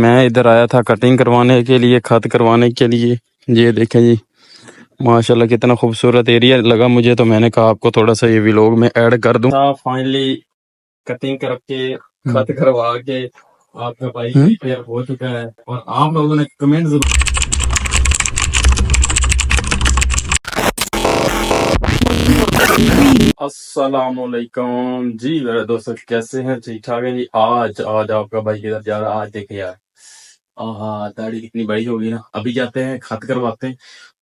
मैं इधर आया था कटिंग करवाने के लिए, खत करवाने के लिए। ये देखें जी, माशाल्लाह कितना खूबसूरत एरिया लगा मुझे, तो मैंने कहा आपको थोड़ा सा ये व्लॉग में ऐड कर दूं। फाइनली कटिंग करके खत करवा के आपका बाइक रिपेयर हो चुका है, और आप लोगों ने कमेंट जरूर। अस्सलामुअलैकुम जी मेरे दोस्तों, कैसे हैं? ठीक ठाक है जी। आज आज आपका भाई किधर जा रहा है? आज देखे यार, दाढ़ी कितनी बड़ी होगी ना। अभी जाते हैं, खत करवाते हैं,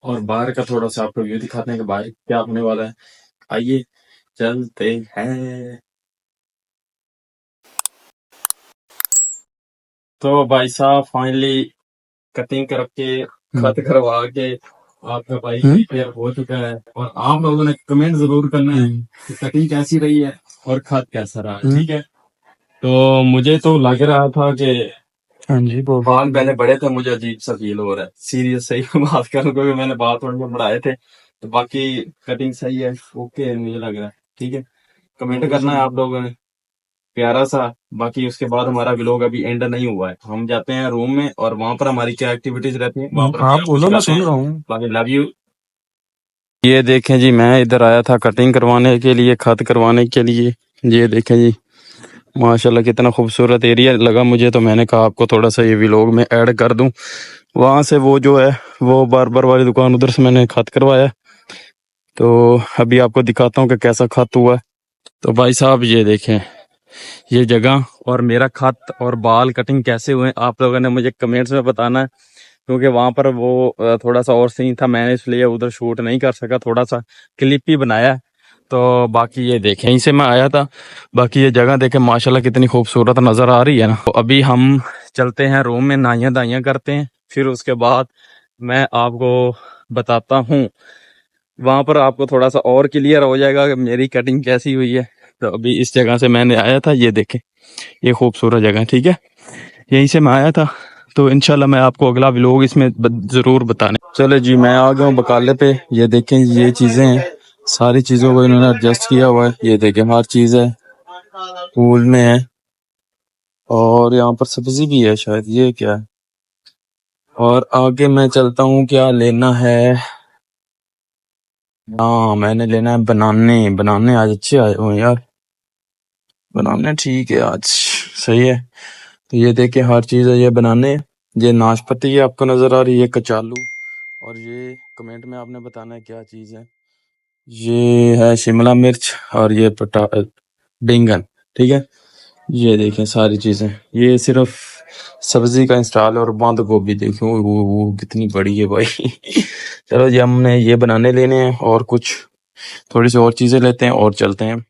और बाहर का थोड़ा सा आपको व्यू दिखाते हैं कि बाहर क्या होने वाला है। आइए चलते हैं। तो भाई साहब फाइनली कटिंग करके खत करवा के आपका बाइक रिपेयर हो चुका है, और आप लोगों ने कमेंट जरूर करना है कि कटिंग कैसी रही है और खत कैसा रहा है। ठीक है, तो मुझे तो लग रहा था कि हाँ जी बाल पहले बड़े थे, मुझे अजीब सा फील हो रहा है। सीरियस सही बात करूं, क्योंकि मैंने बाल थोड़े से बढ़ाए थे, तो बाकी कटिंग सही है, ओके है मुझे लग रहा है। ठीक है, कमेंट करना है आप लोगों ने प्यारा सा। बाकी उसके बाद हमारा व्लॉग अभी एंड नहीं हुआ है, हम जाते हैं रूम में, और वहां पर हमारी क्या एक्टिविटीज रहती है वहां पर आप बोलो, मैं सुन रहा हूँ। बाकी लव यू। ये देखें जी, मैं इधर आया था कटिंग करवाने के लिए, खत करवाने के लिए। ये देखें जी, माशाल्लाह कितना खूबसूरत एरिया लगा मुझे, तो मैंने कहा आपको थोड़ा सा ये व्लॉग में ऐड कर दूं। वहाँ से वो जो है वो बार्बर वाली दुकान, उधर से मैंने खत करवाया, तो अभी आपको दिखाता हूँ कि कैसा खत हुआ है। तो भाई साहब ये देखें ये जगह, और मेरा खत और बाल कटिंग कैसे हुए आप लोगों ने मुझे कमेंट्स में बताना है, क्योंकि वहाँ पर वो थोड़ा सा और सीन था, मैंने इसलिए उधर शूट नहीं कर सका, थोड़ा सा क्लिप ही बनाया है। तो बाकी ये देखें, यहीं से मैं आया था। बाकी ये जगह देखें माशाल्लाह कितनी खूबसूरत नज़र आ रही है ना। तो अभी हम चलते हैं रूम में, नाइयाँ दाइयाँ करते हैं, फिर उसके बाद मैं आपको बताता हूँ। वहाँ पर आपको थोड़ा सा और क्लियर हो जाएगा कि मेरी कटिंग कैसी हुई है। तो अभी इस जगह से मैंने आया था, ये देखें ये खूबसूरत जगह है। ठीक है, यहीं से मैं आया था, तो इंशाल्लाह मैं आपको अगला व्लॉग इसमें ज़रूर बताने। चलो जी, मैं आ गया हूँ बकाले पे। ये देखें ये चीज़ें हैं, सारी चीज़ों को इन्होंने एडजस्ट किया हुआ है। ये देखें हर चीज़ है, पूल में है, और यहाँ पर सब्जी भी है शायद, ये क्या है। और आगे मैं चलता हूँ, क्या लेना है। हाँ, मैंने लेना है बनाने। बनाने आज अच्छे आए हुए हैं यार, बनाने ठीक है आज, सही है। तो ये देखें हर चीज़ है, ये बनाने। ये नाशपाती है आपको नज़र आ रही है, कचालू, और ये कमेंट में आपने बताना है क्या चीज़ है। ये है शिमला मिर्च, और ये बैंगन। ठीक है, ये देखें सारी चीज़ें, ये सिर्फ सब्जी का इंस्टॉल है। और बंद गोभी देखो वो कितनी बड़ी है भाई। चलो जी, हमने ये बनाने लेने हैं, और कुछ थोड़ी सी और चीज़ें लेते हैं और चलते हैं।